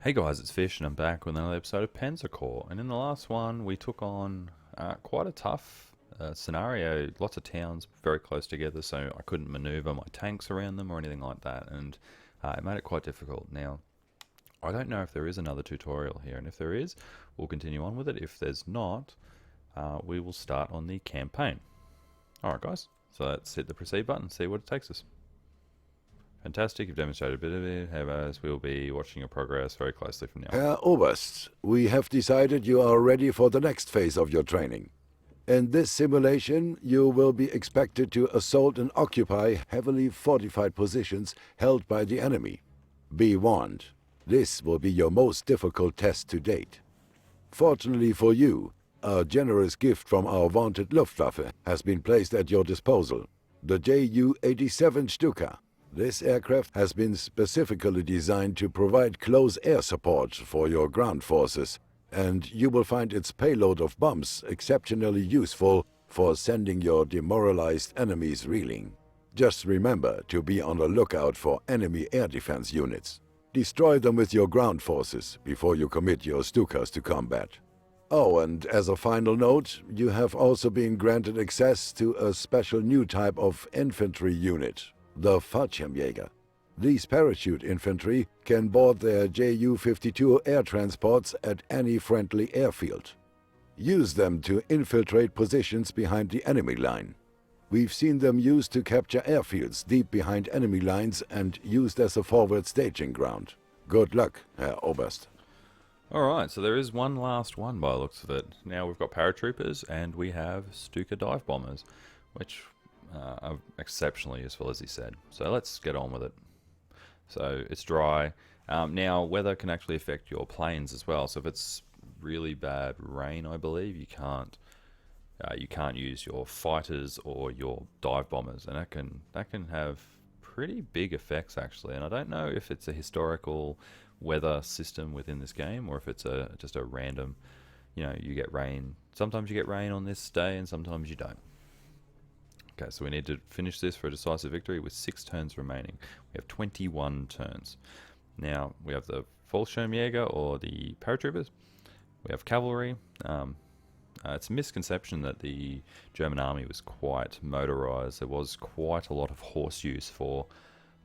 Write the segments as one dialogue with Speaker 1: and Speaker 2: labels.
Speaker 1: Hey guys, it's Fish, and I'm back with another episode of Panzer Corps. And in the last one, we took on quite a tough scenario. Lots of towns very close together, so I couldn't maneuver my tanks around them or anything like that, and it made it quite difficult. Now, I don't know if there is another tutorial here, and if there is, we'll continue on with it. If there's not, we will start on the campaign. Alright guys, so let's hit the proceed button and see what it takes us. Fantastic, you've demonstrated a bit of it. However, we'll be watching your progress very closely from now on.
Speaker 2: Herr Oberst, we have decided you are ready for the next phase of your training. In this simulation, you will be expected to assault and occupy heavily fortified positions held by the enemy. Be warned, this will be your most difficult test to date. Fortunately for you, a generous gift from our vaunted Luftwaffe has been placed at your disposal, the Ju-87 Stuka. This aircraft has been specifically designed to provide close air support for your ground forces, and you will find its payload of bombs exceptionally useful for sending your demoralized enemies reeling. Just remember to be on the lookout for enemy air defense units. Destroy them with your ground forces before you commit your Stukas to combat. Oh, and as a final note, you have also been granted access to a special new type of infantry unit, the Fallschirmjäger. These parachute infantry can board their Ju-52 air transports at any friendly airfield. Use them to infiltrate positions behind the enemy line. We've seen them used to capture airfields deep behind enemy lines and used as a forward staging ground. Good luck, Herr Oberst.
Speaker 1: Alright, so there is one last one by the looks of it. Now we've got paratroopers and we have Stuka dive bombers, which are exceptionally useful, as he said. So let's get on with it. So it's dry. Now weather can actually affect your planes as well. So if it's really bad rain, I believe you can't use your fighters or your dive bombers, and that can have pretty big effects actually. And I don't know if it's a historical weather system within this game or if it's just a random, you get rain. Sometimes you get rain on this day and sometimes you don't. Okay, so we need to finish this for a decisive victory with 6 turns remaining. We have 21 turns. Now, we have the Fallschirmjäger, or the paratroopers. We have cavalry. It's a misconception that the German army was quite motorized. There was quite a lot of horse use for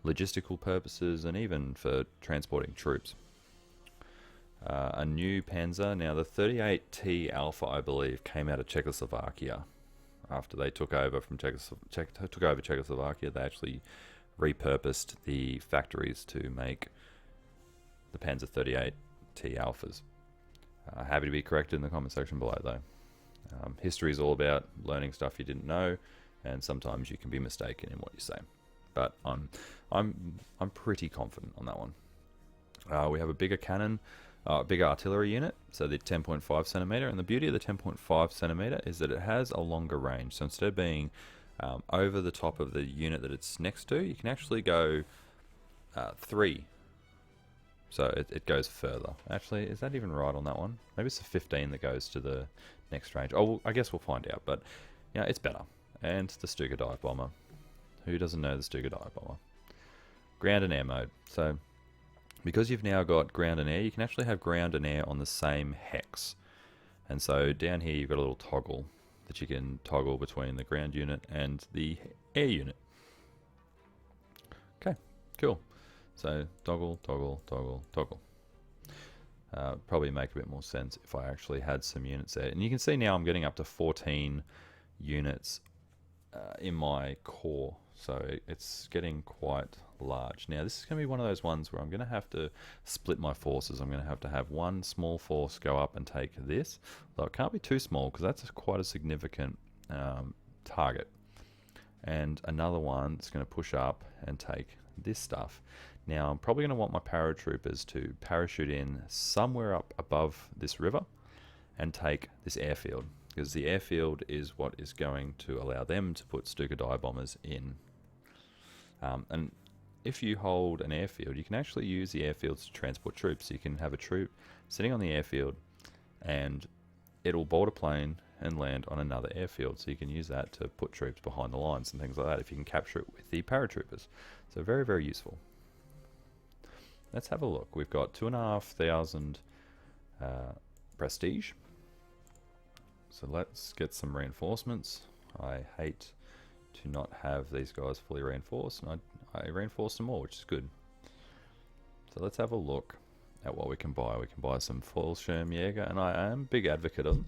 Speaker 1: logistical purposes and even for transporting troops. A new Panzer. Now, the 38T Alpha, I believe, came out of Czechoslovakia. After they took over from Czechoslovakia, they actually repurposed the factories to make the Panzer 38T Alphas. Happy to be corrected in the comment section below, though. History is all about learning stuff you didn't know, and sometimes you can be mistaken in what you say. But I'm pretty confident on that one. We have a bigger cannon. Bigger artillery unit, so the 10.5 centimeter, and the beauty of the 10.5 centimeter is that it has a longer range. So instead of being over the top of the unit that it's next to, you can actually go 3. So it goes further. Actually, is that even right on that one? Maybe it's the 15 that goes to the next range. Oh, well, I guess we'll find out. But yeah, it's better. And the Stuka dive bomber. Who doesn't know the Stuka dive bomber? Ground and air mode. So because you've now got ground and air, you can actually have ground and air on the same hex. And so down here you've got a little toggle that you can toggle between the ground unit and the air unit. Okay, cool. So toggle, toggle, toggle, toggle. Probably make a bit more sense if I actually had some units there. And you can see now I'm getting up to 14 units in my core. So it's getting quite large. Now this is going to be one of those ones where I'm going to have to split my forces. I'm going to have one small force go up and take this. Though it can't be too small because that's quite a significant target. And another one that's going to push up and take this stuff. Now I'm probably going to want my paratroopers to parachute in somewhere up above this river and take this airfield, because the airfield is what is going to allow them to put Stuka dive bombers in. And if you hold an airfield, you can actually use the airfields to transport troops. So you can have a troop sitting on the airfield and it'll board a plane and land on another airfield. So you can use that to put troops behind the lines and things like that if you can capture it with the paratroopers. So very, very useful. let's have a look. We've got 2,500 prestige. So let's get some reinforcements. I hate to not have these guys fully reinforced, and I reinforced them all, which is good. So let's have a look at what we can buy. We can buy some Fallschirmjäger, and I am a big advocate of them.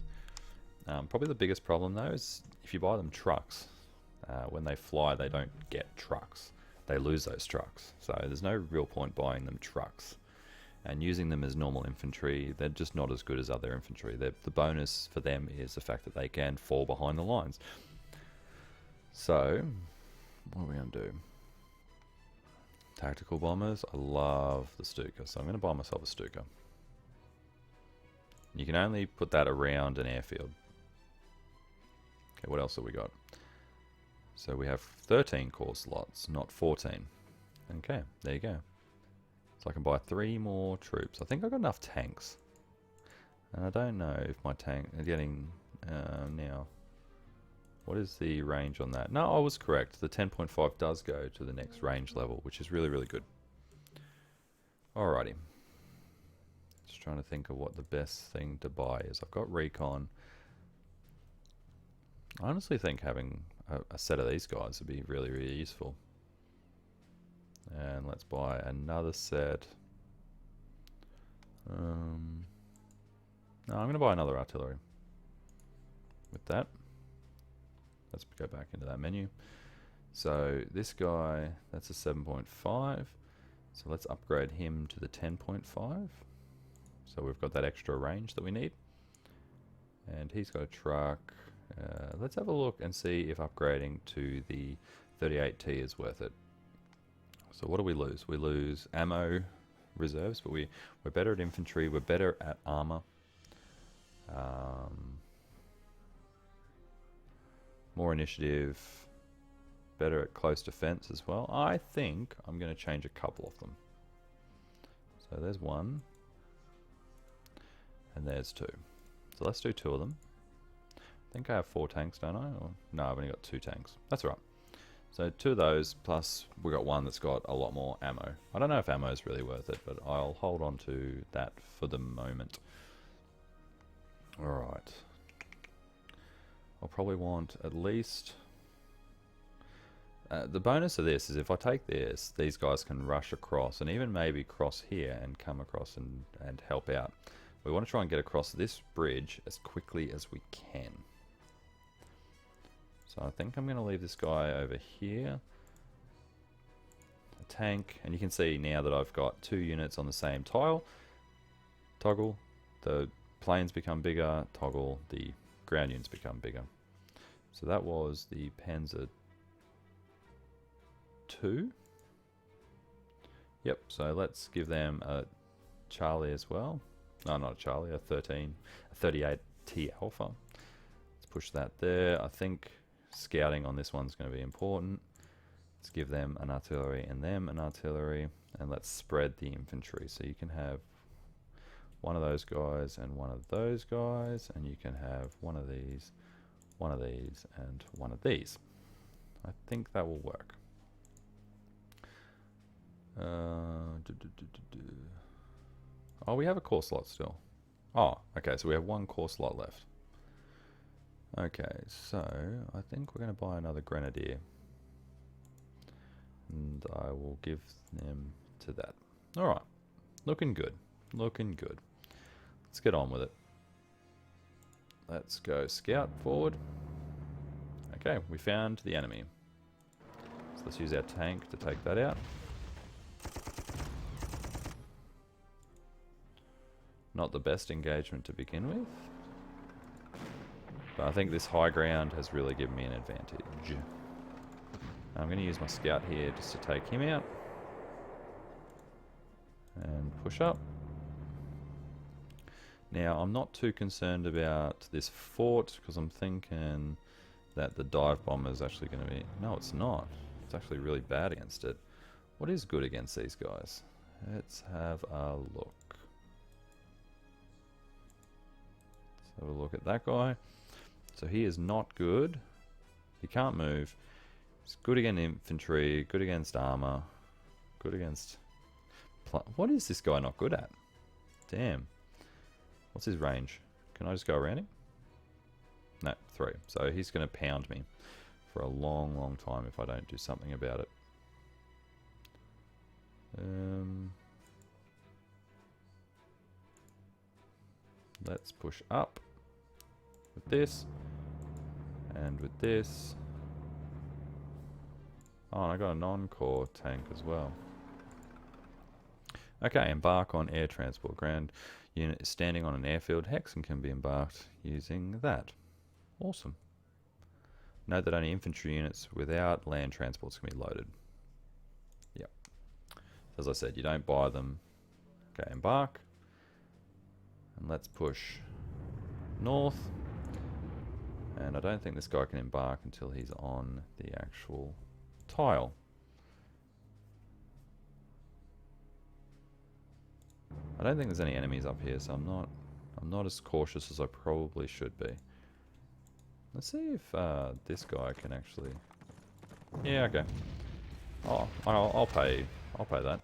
Speaker 1: Probably the biggest problem though is if you buy them trucks, when they fly they don't get trucks. They lose those trucks. So there's no real point buying them trucks. And using them as normal infantry, they're just not as good as other infantry. The bonus for them is the fact that they can fall behind the lines. So, what are we going to do? Tactical bombers. I love the Stuka, so I'm going to buy myself a Stuka. You can only put that around an airfield. Okay, what else have we got? So we have 13 core slots, not 14. Okay, there you go. So I can buy 3 more troops. I think I've got enough tanks. And I don't know if my tank are getting now. What is the range on that? No, I was correct. The 10.5 does go to the next range level, which is really, really good. Alrighty. Just trying to think of what the best thing to buy is. I've got recon. I honestly think having a set of these guys would be really, really useful. And let's buy another set. No, I'm going to buy another artillery. With that, let's go back into that menu. So this guy, that's a 7.5. So let's upgrade him to the 10.5. So we've got that extra range that we need. And he's got a truck. Let's have a look and see if upgrading to the 38T is worth it. So what do we lose? We lose ammo reserves, but we're better at infantry, we're better at armor. More initiative, better at close defense as well. I think I'm going to change a couple of them. So there's one, and there's 2. So let's do 2 of them. I think I have 4 tanks, don't I? Or, no, I've only got 2 tanks. That's all right. So 2 of those, plus we got one that's got a lot more ammo. I don't know if ammo is really worth it, but I'll hold on to that for the moment. Alright. I'll probably want at least... the bonus of this is if I take this, these guys can rush across, and even maybe cross here and come across and help out. We want to try and get across this bridge as quickly as we can. So I think I'm going to leave this guy over here. A tank, and you can see now that I've got 2 units on the same toggle. The planes become bigger, toggle, the ground units become bigger. So that was the Panzer 2. Yep, so let's give them a Charlie as well. No, not a Charlie, a 38T Alpha. Let's push that there. I think scouting on this one's going to be important. Let's give them an artillery and them an artillery, and let's spread the infantry. So you can have one of those guys and one of those guys, and you can have one of these, and one of these. I think that will work. Oh, we have a core slot still. Oh, okay, so we have 1 core slot left. Okay, so I think we're going to buy another grenadier. And I will give them to that. Alright, looking good. Looking good. Let's get on with it. Let's go scout forward. Okay, we found the enemy. So let's use our tank to take that out. Not the best engagement to begin with. But I think this high ground has really given me an advantage. I'm going to use my scout here just to take him out. And push up. Now, I'm not too concerned about this fort, because I'm thinking that the dive bomber is actually going to be... No, it's not. It's actually really bad against it. What is good against these guys? Let's have a look. Let's have a look at that guy. So he is not good. He can't move. He's good against infantry, good against armor, good against What is this guy not good at? Damn. What's his range? Can I just go around him? No, 3. So he's going to pound me for a long, long time if I don't do something about it. Let's push up with this and with this. Oh, and I got a non-core tank as well. Okay, embark on air transport. Ground unit is standing on an airfield hex and can be embarked using that. Awesome. Note that only infantry units without land transports can be loaded. Yep. As I said, you don't buy them. Okay, embark. And let's push north. And I don't think this guy can embark until he's on the actual tile. I don't think there's any enemies up here, so I'm not as cautious as I probably should be. Let's see if this guy can actually. Yeah, okay. Oh, I'll pay that.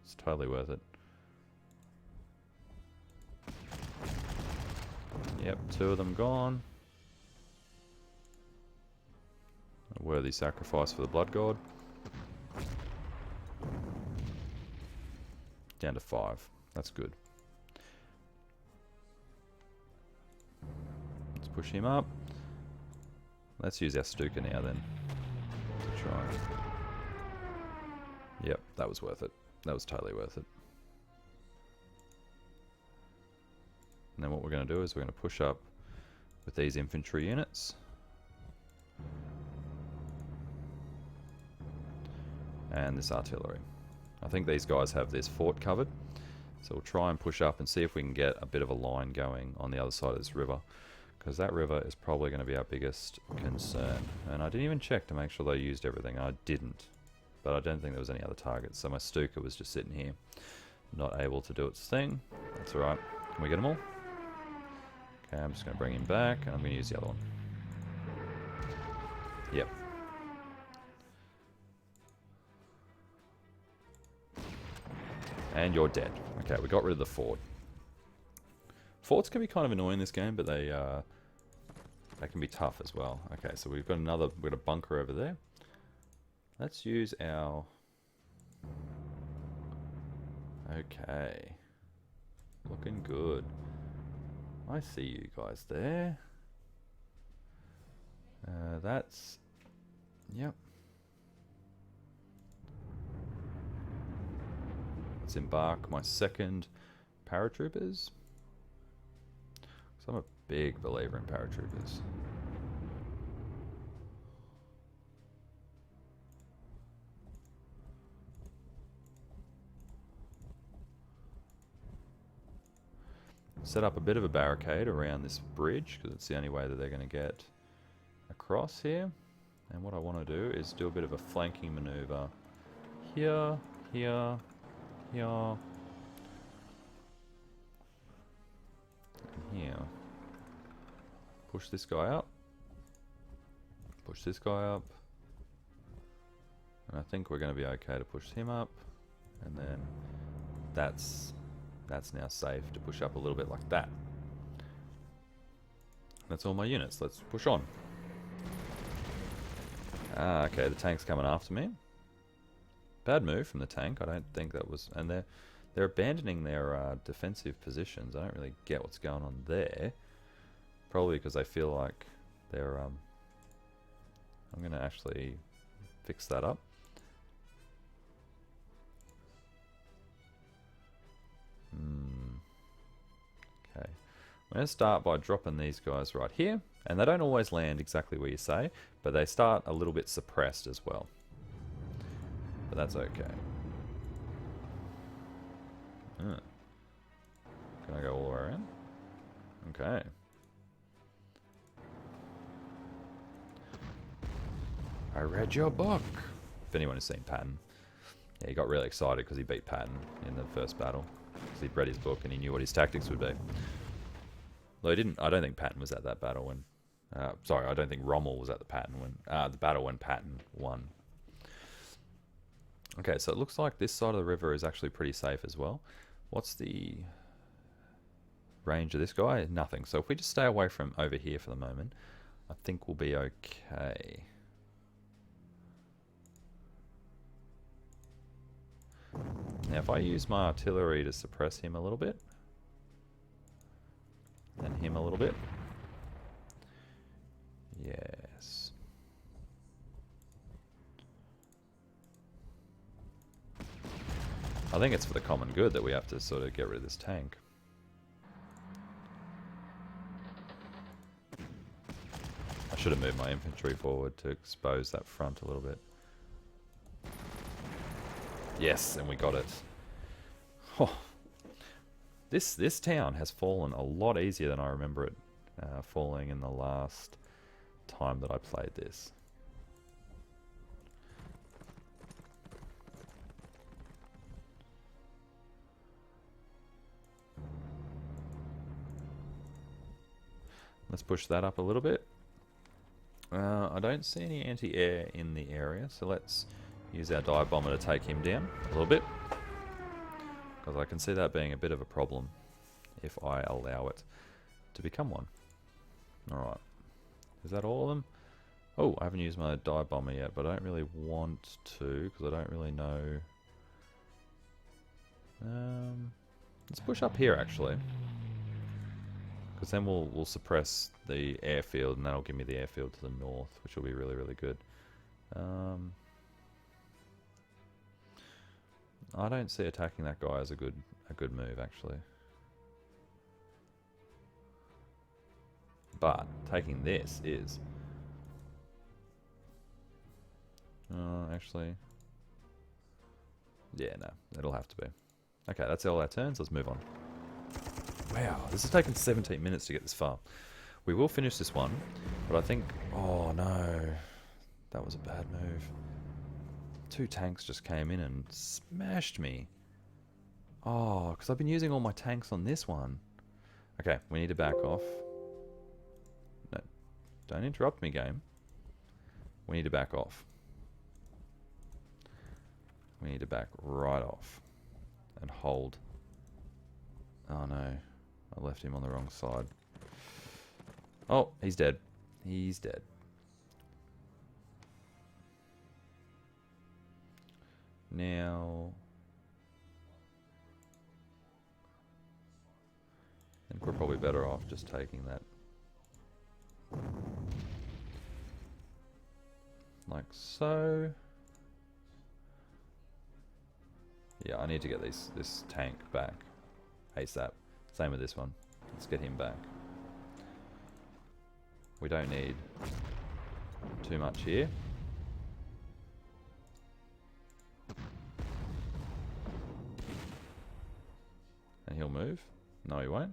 Speaker 1: It's totally worth it. Yep, 2 of them gone. A worthy sacrifice for the blood god. Down to 5. That's good. Let's push him up. Let's use our Stuka now then. To try. Yep, that was worth it. That was totally worth it. And then what we're going to do is we're going to push up with these infantry units. And this artillery. I think these guys have this fort covered. So we'll try and push up and see if we can get a bit of a line going on the other side of this river. Because that river is probably going to be our biggest concern. And I didn't even check to make sure they used everything. I didn't. But I don't think there was any other targets. So my Stuka was just sitting here. Not able to do its thing. That's alright. Can we get them all? Okay, I'm just going to bring him back. And I'm going to use the other one. Yep. And you're dead. Okay, we got rid of the fort. Forts can be kind of annoying in this game, but they can be tough as well. Okay, so we've got a bunker over there. Let's use our... Okay. Looking good. I see you guys there. That's... Yep. Let's embark my second paratroopers. So I'm a big believer in paratroopers. Set up a bit of a barricade around this bridge because it's the only way that they're going to get across here. And what I want to do is do a bit of a flanking maneuver here, here, here, and here. Push this guy up. Push this guy up. And I think we're going to be okay to push him up. And then that's now safe to push up a little bit like that. That's all my units. Let's push on. Ah, okay, the tank's coming after me. Bad move from the tank. I don't think that was... And they're abandoning their defensive positions. I don't really get what's going on there. Probably because they feel like they're... I'm going to actually fix that up. Okay. I'm going to start by dropping these guys right here. And they don't always land exactly where you say, but they start a little bit suppressed as well. But that's okay. Can I go all the way around? Okay. I read your book. If anyone has seen Patton. Yeah, he got really excited because he beat Patton in the first battle. Because he'd read his book and he knew what his tactics would be. Though he didn't, I don't think Patton was at that battle when... sorry, I don't think Rommel was at the battle when Patton won. Okay, so it looks like this side of the river is actually pretty safe as well. What's the range of this guy? Nothing. So if we just stay away from over here for the moment, I think we'll be okay. Now if I use my artillery to suppress him a little bit, and him a little bit. Yes. I think it's for the common good that we have to sort of get rid of this tank. I should have moved my infantry forward to expose that front a little bit. Yes, and we got it. Oh. This town has fallen a lot easier than I remember it falling in the last time that I played this. Let's push that up a little bit. I don't see any anti-air in the area, so let's use our dive bomber to take him down a little bit. Because I can see that being a bit of a problem if I allow it to become one. Alright. Is that all of them? Oh, I haven't used my dive bomber yet, but I don't really want to, because I don't really know. Let's push up here, actually. Because then we'll suppress the airfield, and that'll give me the airfield to the north, which will be really, really good. I don't see attacking that guy as a good move, actually. But taking this is actually, yeah, no, it'll have to be. Okay, that's all our turns. Let's move on. Wow, this has taken 17 minutes to get this far. We will finish this one, but I think, oh no, that was a bad move. 2 tanks just came in and smashed me. Oh, because I've been using all my tanks on this one. Okay, we need to back off. No, don't interrupt me, game. We need to back off. We need to back right off and hold. Oh no, I left him on the wrong side. Oh, he's dead. He's dead. Now, I think we're probably better off just taking that like so. Yeah, I need to get this tank back ASAP. Same with this one. Let's get him back. We don't need too much here. And he'll move. No, he won't.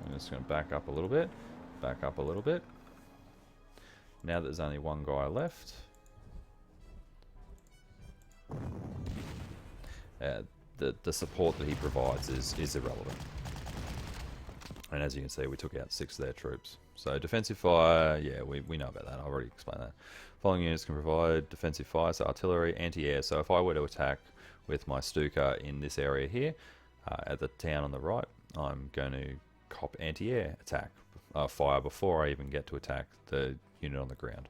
Speaker 1: I'm just going to back up a little bit. Back up a little bit. Now that there's only one guy left. The support that he provides is irrelevant. And as you can see, we took out 6 of their troops. So defensive fire, yeah, we know about that. I've already explained that. Following units can provide defensive fire, so artillery, anti-air. So if I were to attack with my Stuka in this area here, at the town on the right, I'm going to cop anti-air attack fire before I even get to attack the unit on the ground.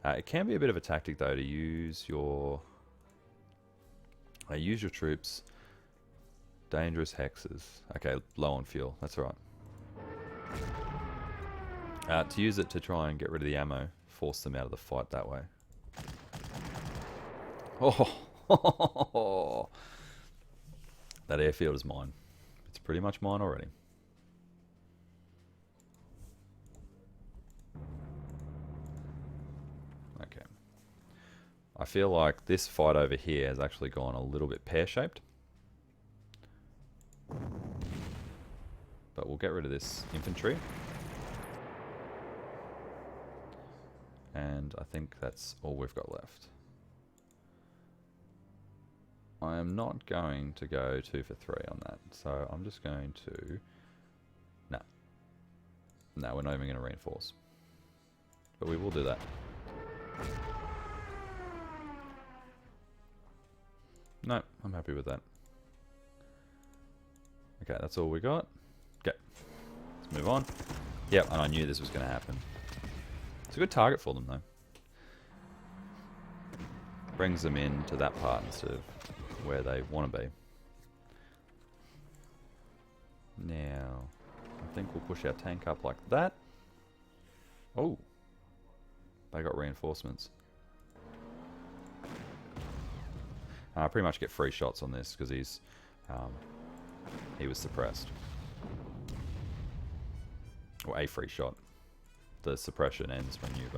Speaker 1: It can be a bit of a tactic though to use your troops. Dangerous hexes. Okay, low on fuel. That's all right. To use it to try and get rid of the ammo, force them out of the fight that way. Oh, that airfield is mine. It's pretty much mine already. Okay. I feel like this fight over here has actually gone a little bit pear-shaped. But we'll get rid of this infantry. And I think that's all we've got left. I am not going to go 2 for 3 on that. So I'm just going to... No, we're not even going to reinforce. But we will do that. No, I'm happy with that. Okay, that's all we got. Okay, let's move on. Yep, and I knew this was going to happen. It's a good target for them, though. Brings them into that part instead of where they want to be. Now, I think we'll push our tank up like that. Oh, they got reinforcements. I pretty much get free shots on this because he was suppressed. Or a free shot. The suppression ends when you've...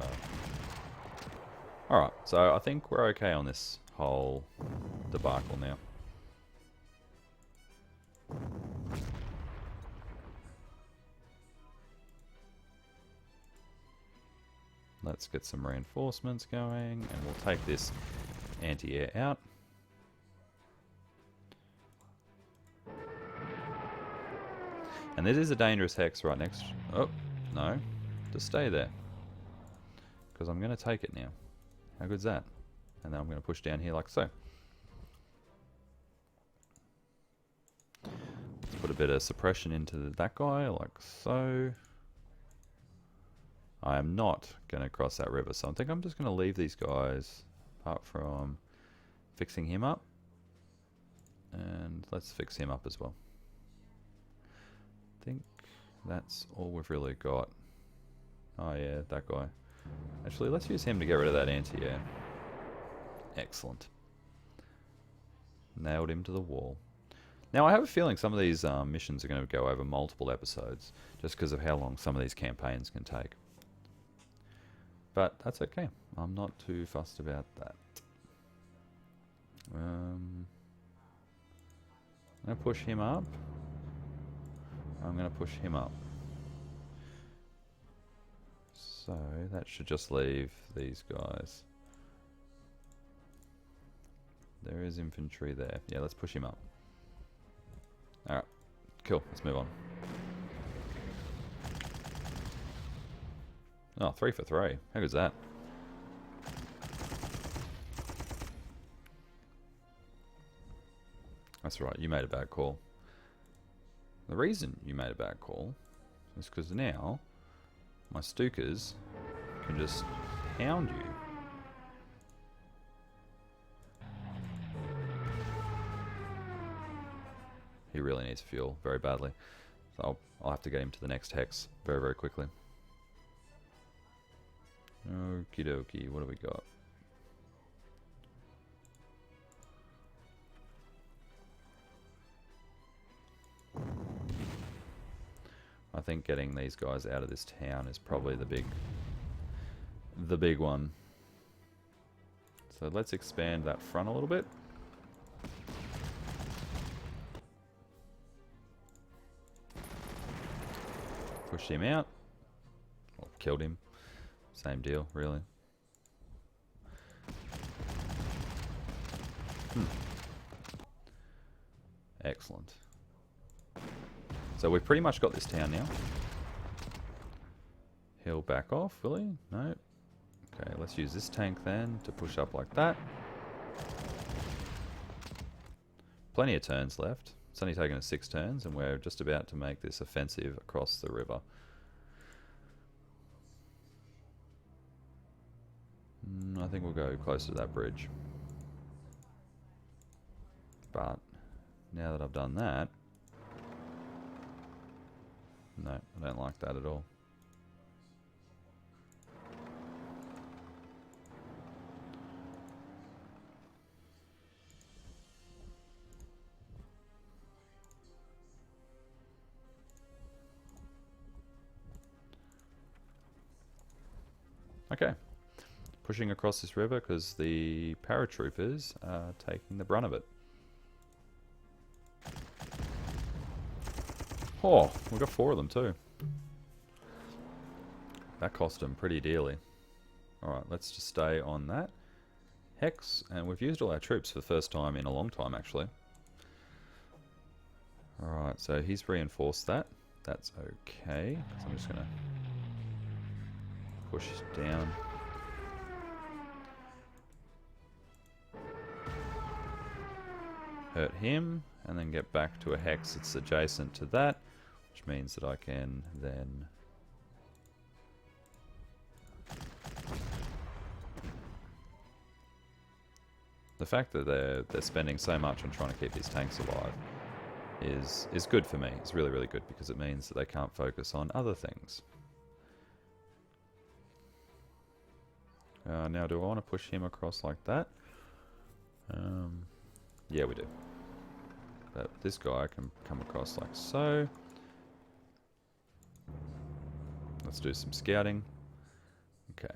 Speaker 1: Alright, so I think we're okay on this whole debacle now. Let's get some reinforcements going, and we'll take this anti-air out. And this is a dangerous hex right next... Oh, no. Just stay there. Because I'm going to take it now. How good's that? And then I'm going to push down here like so. Let's put a bit of suppression into that guy like so. I am not going to cross that river, so I think I'm just going to leave these guys apart from fixing him up. And let's fix him up as well. I think that's all we've really got. Oh yeah, that guy. Actually, let's use him to get rid of that anti-air. Excellent. Nailed him to the wall. Now, I have a feeling some of these missions are going to go over multiple episodes, just because of how long some of these campaigns can take. But that's okay. I'm not too fussed about that. I'm going to push him up. I'm going to push him up. So that should just leave these guys. There is infantry there. Yeah, let's push him up. Alright, cool. Let's move on. Oh, 3 for 3. How good's that? That's right, you made a bad call. The reason you made a bad call is because now my Stukas can just pound you. He really needs fuel very badly. So I'll have to get him to the next hex very, very quickly. Okie dokie, what do we got? I think getting these guys out of this town is probably the big one. So let's expand that front a little bit. Pushed him out. Or killed him. Same deal, really. Excellent. So we've pretty much got this town now. He'll back off, will he? No. Okay, let's use this tank then to push up like that. Plenty of turns left. It's only taken us 6 turns, and we're just about to make this offensive across the river. I think we'll go closer to that bridge. But now that I've done that, no, I don't like that at all. Okay, pushing across this river because the paratroopers are taking the brunt of it. Oh, we've got 4 of them too. That cost them pretty dearly. Alright, let's just stay on that hex, and we've used all our troops for the first time in a long time actually. Alright, so he's reinforced that. That's okay. So I'm just going to push down. hurt him, and then get back to a hex that's adjacent to that, which means that I can then the fact that they're spending so much on trying to keep these tanks alive is good for me. It's really, really good because it means that they can't focus on other things. Now, do I want to push him across like that? Yeah, we do. But this guy can come across like so. Let's do some scouting. Okay.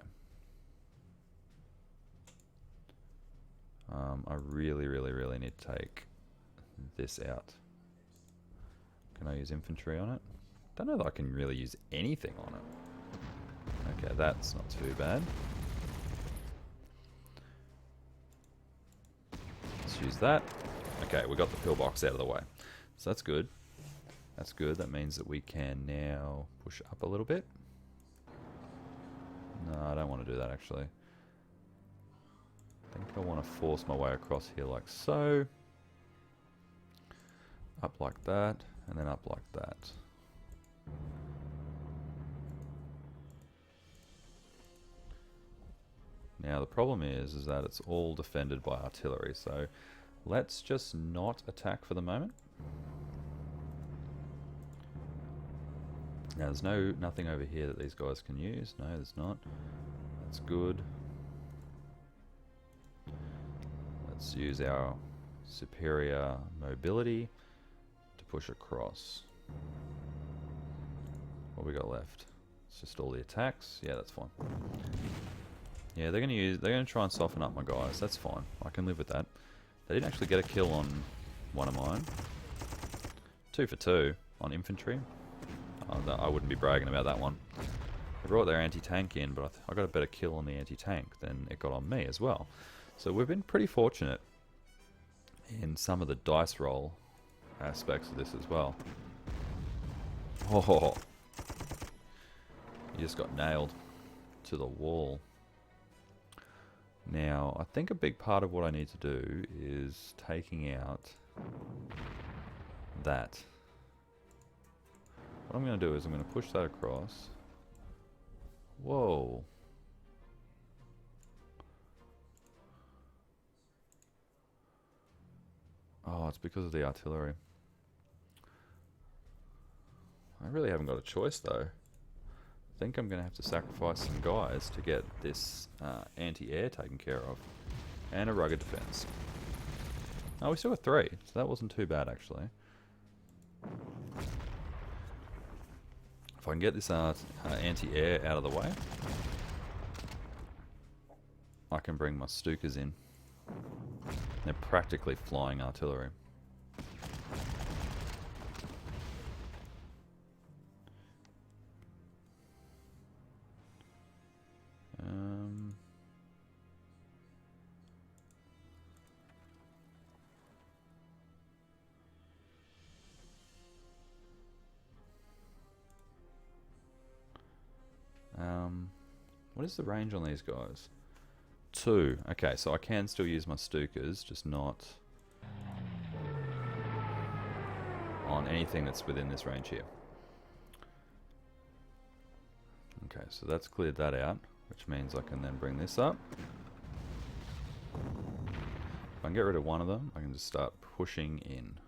Speaker 1: I really, really, really need to take this out. Can I use infantry on it? Don't know that I can really use anything on it. Okay, that's not too bad. Let's use that. Okay, we got the pillbox out of the way. So that's good. That's good. That means that we can now push up a little bit. No, I don't want to do that actually. I think I want to force my way across here like so. Up like that, and then up like that. Now the problem is that it's all defended by artillery, so let's just not attack for the moment. Now there's nothing over here that these guys can use. No, there's not. That's good. Let's use our superior mobility to push across. What we got left? It's just all the attacks. Yeah, that's fine. Yeah, they're gonna try and soften up my guys. That's fine. I can live with that. They didn't actually get a kill on one of mine. 2 for 2 on infantry. I wouldn't be bragging about that one. They brought their anti-tank in, but I got a better kill on the anti-tank than it got on me as well. So we've been pretty fortunate in some of the dice roll aspects of this as well. Oh, you just got nailed to the wall. Now, I think a big part of what I need to do is taking out that. What I'm going to do is I'm going to push that across. Whoa. Oh, it's because of the artillery. I really haven't got a choice though. I think I'm going to have to sacrifice some guys to get this anti-air taken care of. And a rugged defense. Oh, we still got 3, so that wasn't too bad actually. If I can get this anti-air out of the way, I can bring my Stukas in. They're practically flying artillery. What is the range on these guys? 2. Okay, so I can still use my Stukas, just not on anything that's within this range here. Okay, so that's cleared that out, which means I can then bring this up. If I can get rid of one of them, I can just start pushing in.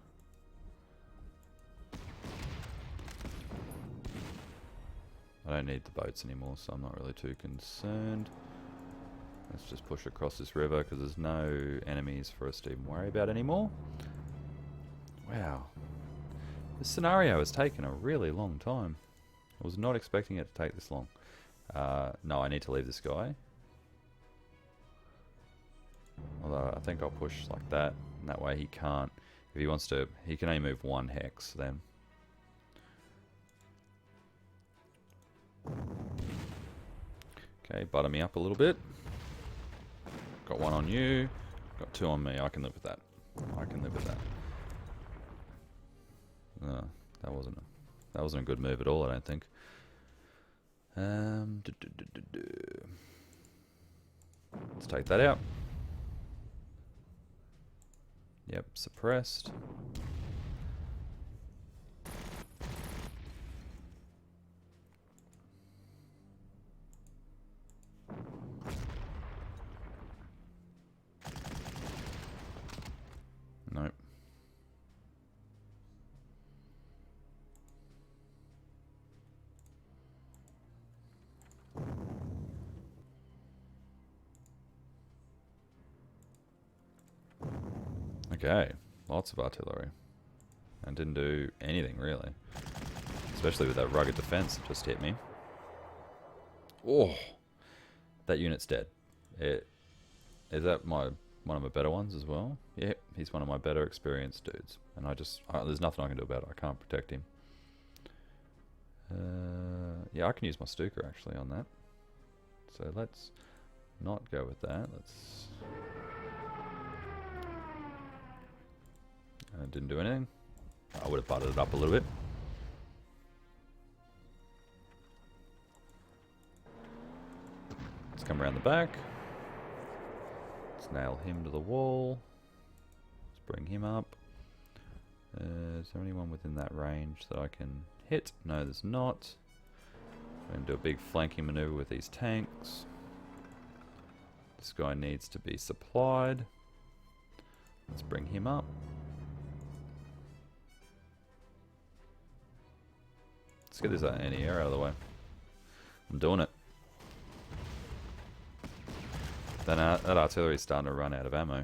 Speaker 1: I don't need the boats anymore, so I'm not really too concerned. Let's just push across this river because there's no enemies for us to even worry about anymore. Wow. This scenario has taken a really long time. I was not expecting it to take this long. No, I need to leave this guy. Although I think I'll push like that, and that way he can't. If he wants to, he can only move 1 hex then. Okay, butter me up a little bit. Got 1 on you. Got 2 on me. I can live with that. I can live with that. That wasn't a good move at all, I don't think. Let's take that out. Yep, suppressed. Nope. Okay, lots of artillery. And didn't do anything, really. Especially with that rugged defense that just hit me. Oh! That unit's dead. Is that one of my better ones as well? Yeah, he's one of my better experienced dudes. And there's nothing I can do about it. I can't protect him. Yeah, I can use my Stuka actually on that. So let's not go with that. Didn't do anything. I would have butted it up a little bit. Let's come around the back. Let's nail him to the wall. Let's bring him up. Is there anyone within that range that I can hit? No, there's not. I'm going to do a big flanking maneuver with these tanks. This guy needs to be supplied. Let's bring him up. Let's get this anti-air out of the way. I'm doing it. That artillery is starting to run out of ammo.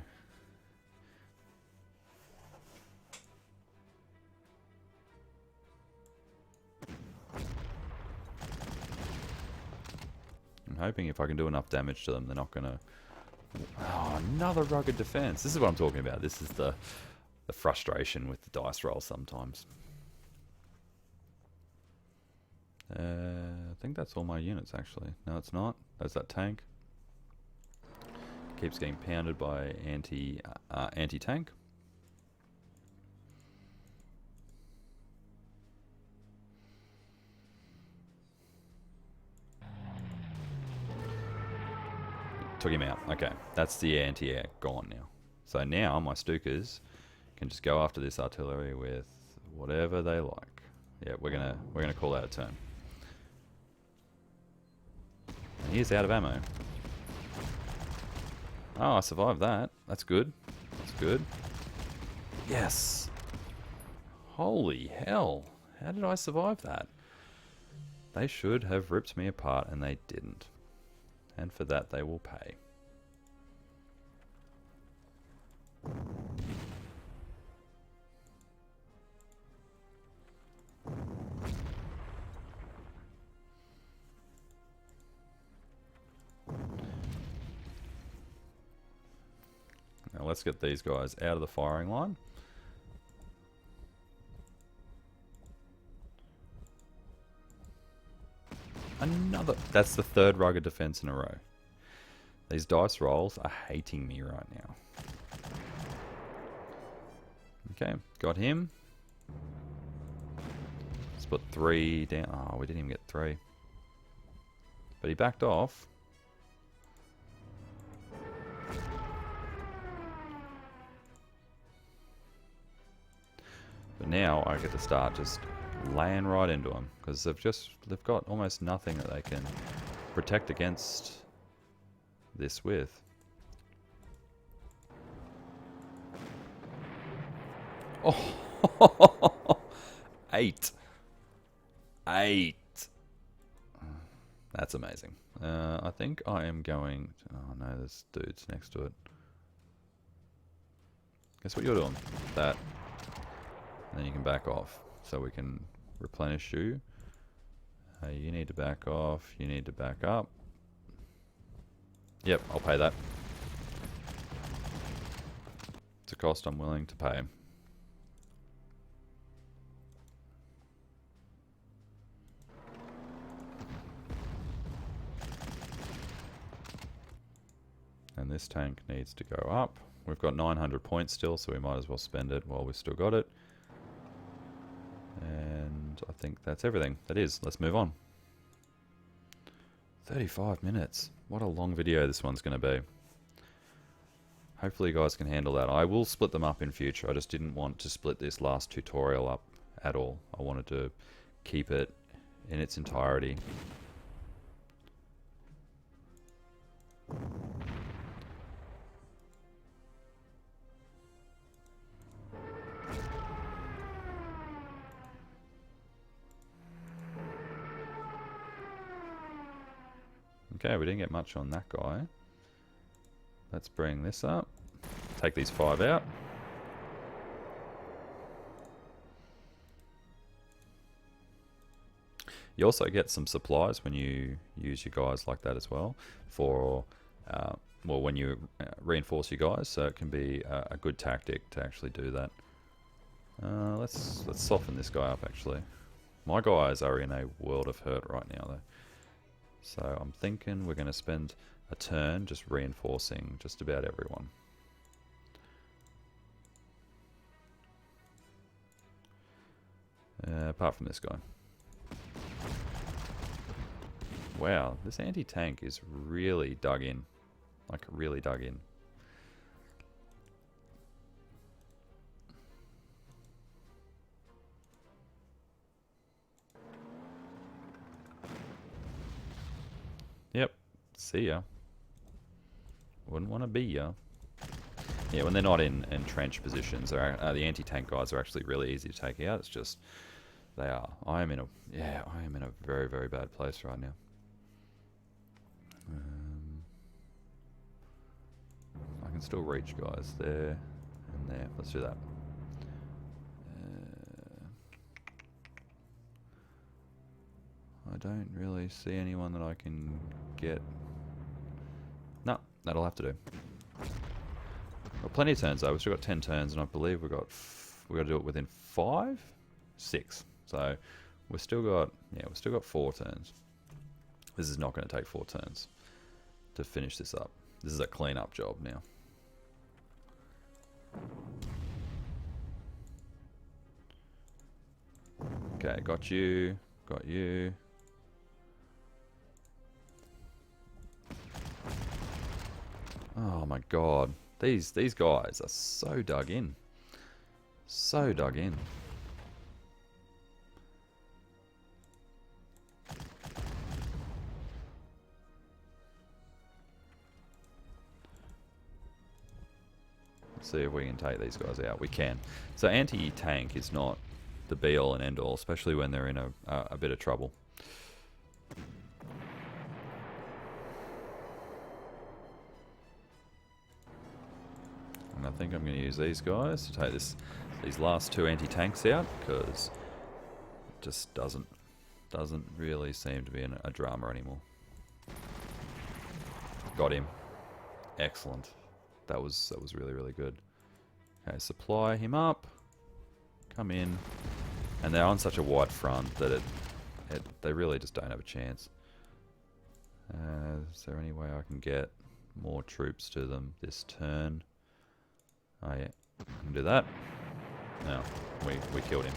Speaker 1: I'm hoping if I can do enough damage to them, they're not going to... Oh, another rugged defense. This is what I'm talking about. This is the frustration with the dice roll sometimes. I think that's all my units, actually. No, it's not. There's that tank. Keeps getting pounded by anti-tank. Took him out. Okay, that's the anti-air gone now. So now my Stukas can just go after this artillery with whatever they like. Yeah, we're gonna call that a turn. And he's out of ammo. Oh, I survived that. That's good. That's good. Yes. Holy hell. How did I survive that? They should have ripped me apart and they didn't. And for that they will pay. Now let's get these guys out of the firing line. Another. That's the third rugged defense in a row. These dice rolls are hating me right now. Okay, got him. Let's put 3 down. Oh, we didn't even get 3. But he backed off. But now I get to start just laying right into them because they've got almost nothing that they can protect against this with. Oh, 8. That's amazing. I think I am going. Oh no, there's dudes next to it. Guess what you're doing? That. And then you can back off, so we can replenish you. You need to back off. You need to back up. Yep, I'll pay that. It's a cost I'm willing to pay. And this tank needs to go up. We've got 900 points still, so we might as well spend it while we've still got it. And I think that's everything. That is. Let's move on. 35 minutes. What a long video this one's going to be. Hopefully you guys can handle that. I will split them up in future. I just didn't want to split this last tutorial up at all. I wanted to keep it in its entirety. Okay, we didn't get much on that guy. Let's bring this up. Take these 5 out. You also get some supplies when you use your guys like that as well, for well, when you reinforce your guys, so it can be a good tactic to actually do that. Let's soften this guy up actually. My guys are in a world of hurt right now though. So I'm thinking we're going to spend a turn just reinforcing just about everyone. Apart from this guy. Wow, this anti-tank is really dug in. Like, really dug in. Yep, see ya. Wouldn't want to be ya. Yeah, when they're not in entrenched positions, the anti-tank guys are actually really easy to take out. It's just, they are. I am in a very, very bad place right now. I can still reach guys there and there. Let's do that. I don't really see anyone that I can get. No, that'll have to do. Got plenty of turns though. We've still got 10 turns, and I believe we got to do it within 5, 6. So we've still got 4 turns. This is not going to take 4 turns to finish this up. This is a clean-up job now. Okay, got you. Got you. Oh my god. These guys are so dug in. So dug in. Let's see if we can take these guys out. We can. So anti-tank is not the be-all and end-all, especially when they're in a bit of trouble. And I think I'm going to use these guys to take these last 2 anti-tanks out, because it just doesn't really seem to be a drama anymore. Got him. Excellent. That was really, really good. Okay, supply him up. Come in. And they're on such a wide front that they really just don't have a chance. Is there any way I can get more troops to them this turn? Oh yeah, I can do that. No, we killed him.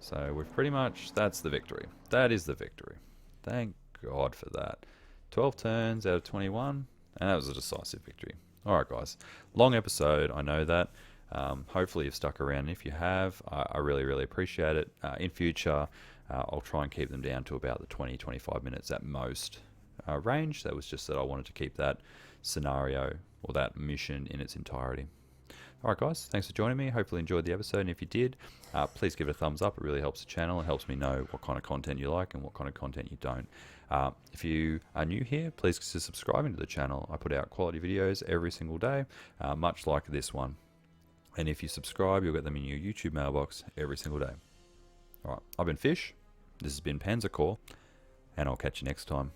Speaker 1: So we've pretty much, that's the victory. That is the victory. Thank God for that. 12 turns out of 21, and that was a decisive victory. Alright guys, long episode, I know that. Hopefully you've stuck around. If you have, I really, really appreciate it. In future, I'll try and keep them down to about the 20-25 minutes at most range. That was just that I wanted to keep that scenario or that mission in its entirety. Alright guys, thanks for joining me. Hopefully you enjoyed the episode, and if you did, please give it a thumbs up. It really helps the channel. It helps me know what kind of content you like and what kind of content you don't. If you are new here, please consider subscribing to the channel. I put out quality videos every single day, much like this one. And if you subscribe, you'll get them in your YouTube mailbox every single day. Alright, I've been Fish, this has been Panzer Corps, and I'll catch you next time.